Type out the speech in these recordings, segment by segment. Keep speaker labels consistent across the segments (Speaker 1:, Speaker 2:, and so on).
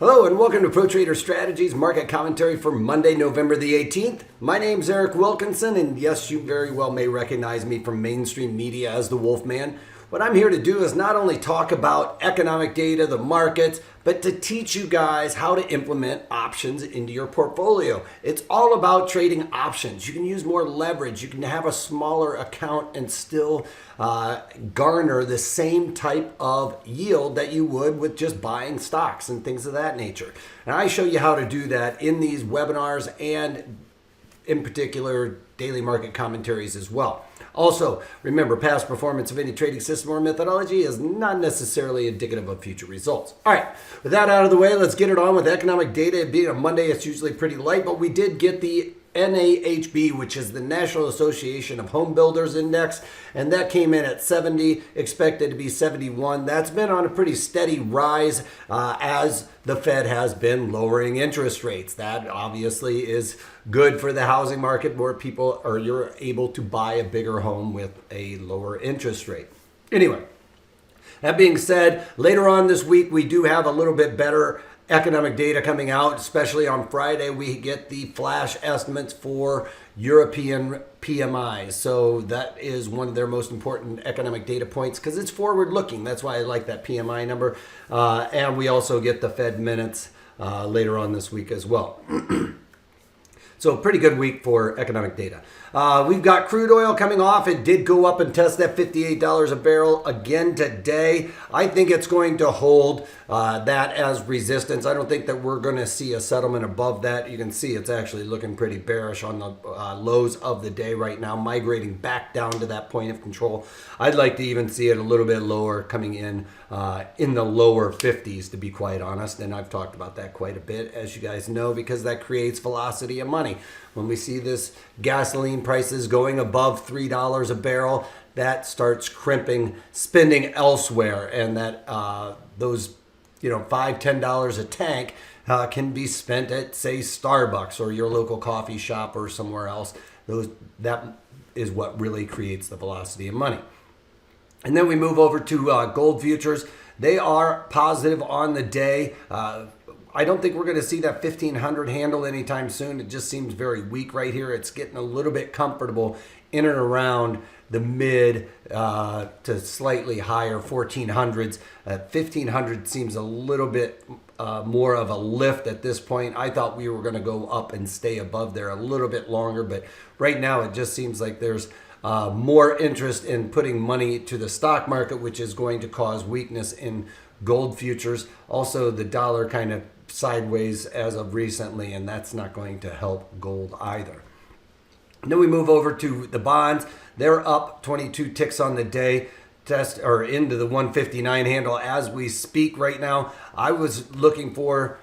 Speaker 1: Hello and welcome to Pro Trader Strategies market commentary for Monday, November the 18th. My name's Eric Wilkinson, and yes, you very well may recognize me from mainstream media as the Wolfman. What I'm here to do is not only talk about economic data, the markets, but to teach you guys how to implement options into your portfolio. It's all about trading options. You can use more leverage. You can have a smaller account and still garner the same type of yield that you would with just buying stocks and things of that nature. And I show you how to do that in these webinars and in particular daily market commentaries as well. Also, remember, past performance of any trading system or methodology is not necessarily indicative of future results. All right, with that out of the way, let's get it on with economic data. Being a Monday, it's usually pretty light, but we did get the NAHB, which is the National Association of Home Builders Index, and that came in at 70, expected to be 71. That's been on a pretty steady rise as the Fed has been lowering interest rates. That obviously is good for the housing market. More people, or you're able to buy a bigger home with a lower interest rate. Anyway, that being said, later on this week, we do have a little bit better economic data coming out, especially on Friday. We get the flash estimates for European PMIs. So that is one of their most important economic data points because it's forward looking. That's why I like that PMI number. And we also get the Fed minutes later on this week as well. So pretty good week for economic data. We've got crude oil coming off. It did go up and test that $58 a barrel again today. I think it's going to hold that as resistance. I don't think that we're going to see a settlement above that. You can see it's actually looking pretty bearish on the lows of the day right now, migrating back down to that point of control. I'd like to even see it a little bit lower, coming in the lower 50s, to be quite honest. And I've talked about that quite a bit, as you guys know, because that creates velocity of money. When we see this gasoline prices going above $3 a barrel, that starts crimping spending elsewhere, and that those $5, $10 a tank can be spent at, say, Starbucks or your local coffee shop or somewhere else. That is what really creates the velocity of money. And then we move over to gold futures. They are positive on the day. I don't think we're going to see that 1500 handle anytime soon. It just seems very weak right here. It's getting a little bit comfortable in and around the mid to slightly higher 1400s. 1500 seems a little bit more of a lift at this point. I thought we were going to go up and stay above there a little bit longer, but right now it just seems like there's more interest in putting money to the stock market, which is going to cause weakness in gold futures. Also, the dollar kind of sideways as of recently, and that's not going to help gold either. And then we move over to the bonds. They're up 22 ticks on the day, into the 159 handle as we speak right now. I was looking for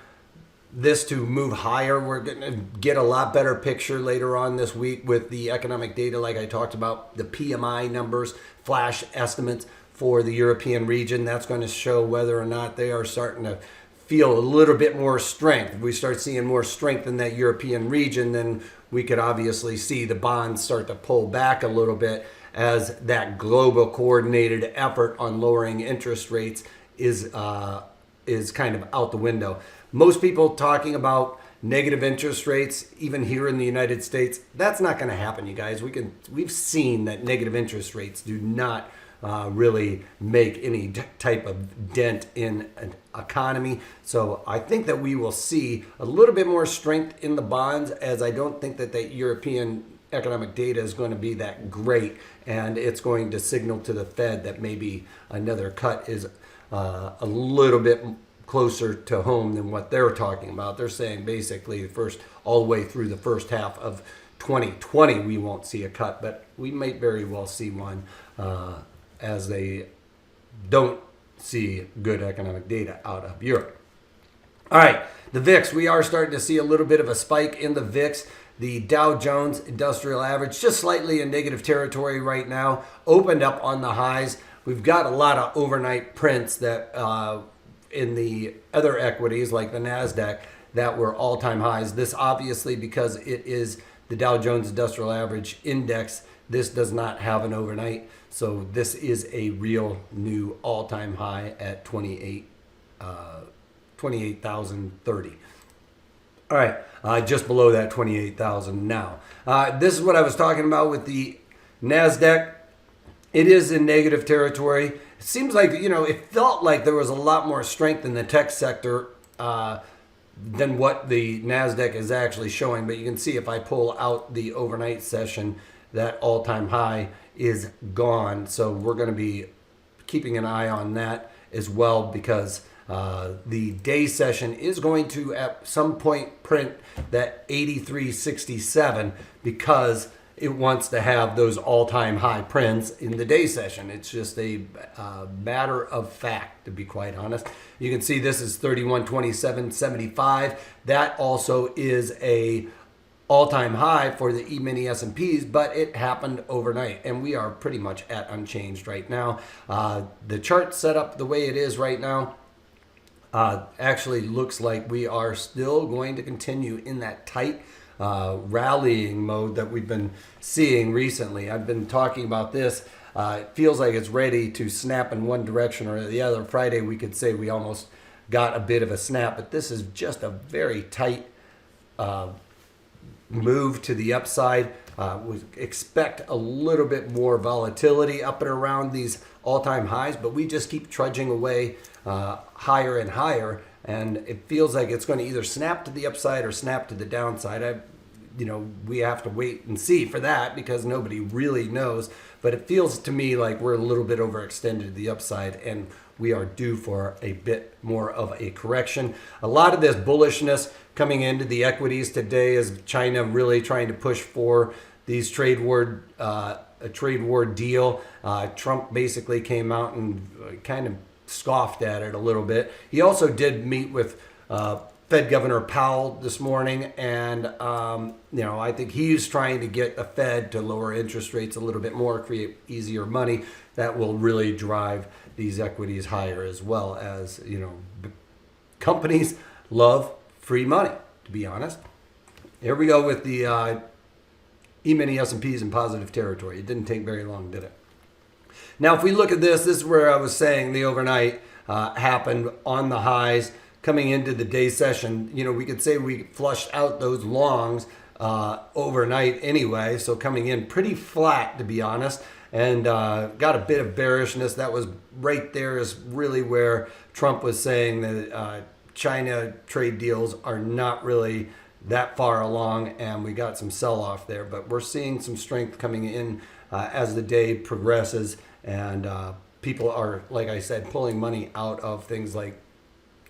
Speaker 1: this to move higher. We're going to get a lot better picture later on this week with the economic data, like I talked about, the PMI numbers, flash estimates for the European region. That's going to show whether or not they are starting to feel a little bit more strength. If we start seeing more strength in that European region, then we could obviously see the bonds start to pull back a little bit as that global coordinated effort on lowering interest rates is kind of out the window. Most people talking about negative interest rates, even here in the United States, that's not going to happen, you guys. We've seen that negative interest rates do not really make any type of dent in an economy. So I think that we will see a little bit more strength in the bonds, as I don't think that the European economic data is going to be that great, and it's going to signal to the Fed that maybe another cut is a little bit closer to home than what they're talking about. They're saying basically all the way through the first half of 2020 we won't see a cut, but we might very well see one as they don't see good economic data out of Europe. All right, the VIX, we are starting to see a little bit of a spike in the VIX. The Dow Jones Industrial Average just slightly in negative territory right now, opened up on the highs. We've got a lot of overnight prints that in the other equities like the NASDAQ that were all-time highs. This obviously, because it is the Dow Jones Industrial Average Index, this does not have an overnight. So this is a real new all-time high at 28 28,030. All right, just below that 28,000 now. This is what I was talking about with the NASDAQ. It is in negative territory. It seems like, it felt like there was a lot more strength in the tech sector than what the NASDAQ is actually showing. But you can see if I pull out the overnight session, that all-time high is gone. So we're going to be keeping an eye on that as well, because the day session is going to at some point print that 83.67 because it wants to have those all-time high prints in the day session. It's just a matter of fact, to be quite honest. You can see this is 31.2775. That also is a all-time high for the E-mini S&Ps, but it happened overnight, and we are pretty much at unchanged right now. The chart set up the way it is right now actually looks like we are still going to continue in that tight rallying mode that we've been seeing recently. I've been talking about this. It feels like it's ready to snap in one direction or the other. Friday, we could say we almost got a bit of a snap, but this is just a very tight move to the upside. We expect a little bit more volatility up and around these all-time highs, but we just keep trudging away higher and higher, and it feels like it's going to either snap to the upside or snap to the downside. We have to wait and see for that because nobody really knows, but it feels to me like we're a little bit overextended to the upside, and we are due for a bit more of a correction. A lot of this bullishness coming into the equities today is China really trying to push for these trade war deal. Trump basically came out and kind of scoffed at it a little bit. He also did meet with Fed Governor Powell this morning, and I think he's trying to get the Fed to lower interest rates a little bit more, create easier money. That will really drive these equities higher, as well as, companies love free money, to be honest. Here we go with the E-mini S&Ps in positive territory. It didn't take very long, did it? Now, if we look at this is where I was saying the overnight happened on the highs. Coming into the day session, we could say we flushed out those longs overnight anyway. So coming in pretty flat, to be honest, and got a bit of bearishness. That was right there is really where Trump was saying that China trade deals are not really that far along, and we got some sell-off there. But we're seeing some strength coming in as the day progresses, and people are, like I said, pulling money out of things like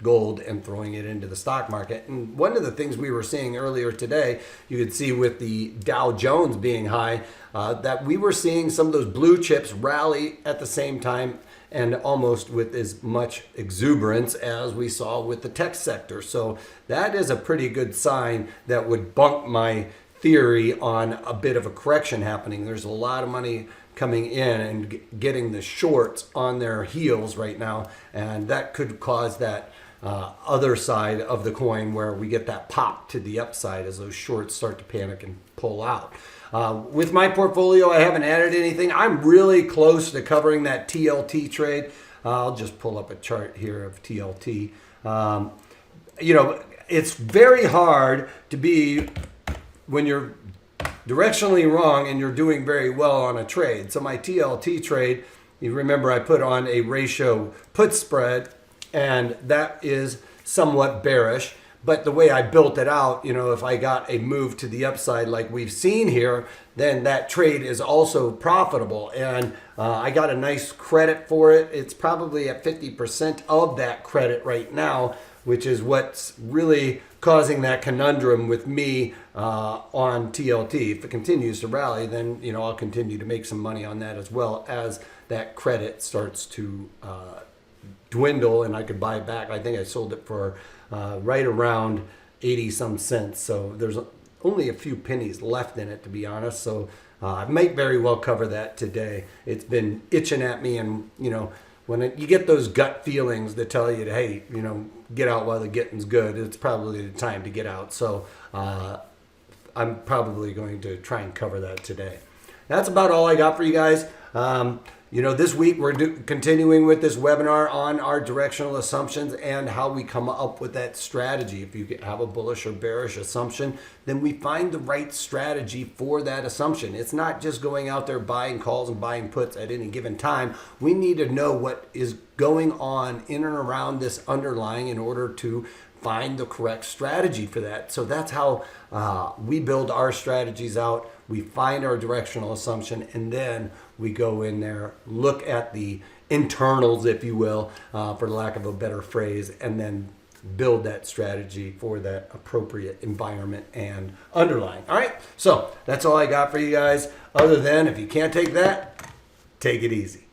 Speaker 1: gold and throwing it into the stock market. And one of the things we were seeing earlier today, you could see with the Dow Jones being high, that we were seeing some of those blue chips rally at the same time and almost with as much exuberance as we saw with the tech sector. So that is a pretty good sign that would bunk my theory on a bit of a correction happening. There's a lot of money coming in and getting the shorts on their heels right now, and that could cause that other side of the coin where we get that pop to the upside as those shorts start to panic and pull out. With my portfolio, I haven't added anything. I'm really close to covering that TLT trade. I'll just pull up a chart here of TLT. It's very hard to be when you're directionally wrong and you're doing very well on a trade. So my TLT trade, you remember I put on a ratio put spread, and that is somewhat bearish. But the way I built it out, if I got a move to the upside like we've seen here, then that trade is also profitable. And I got a nice credit for it. It's probably at 50% of that credit right now, which is what's really causing that conundrum with me on TLT. If it continues to rally, then I'll continue to make some money on that, as well as that credit starts to dwindle and I could buy it back. I think I sold it for right around 80 some cents. So there's only a few pennies left in it, to be honest. So I might very well cover that today. It's been itching at me, and when you get those gut feelings that tell you to, hey, get out while the getting's good, it's probably the time to get out. So I'm probably going to try and cover that today. That's about all I got for you guys. This week we're continuing with this webinar on our directional assumptions and how we come up with that strategy. If you have a bullish or bearish assumption, then we find the right strategy for that assumption. It's not just going out there buying calls and buying puts at any given time. We need to know what is going on in and around this underlying in order to find the correct strategy for that. So that's how we build our strategies out. We find our directional assumption, and then we go in there, look at the internals, if you will, for lack of a better phrase, and then build that strategy for that appropriate environment and underlying. All right, so that's all I got for you guys. Other than, if you can't take that, take it easy.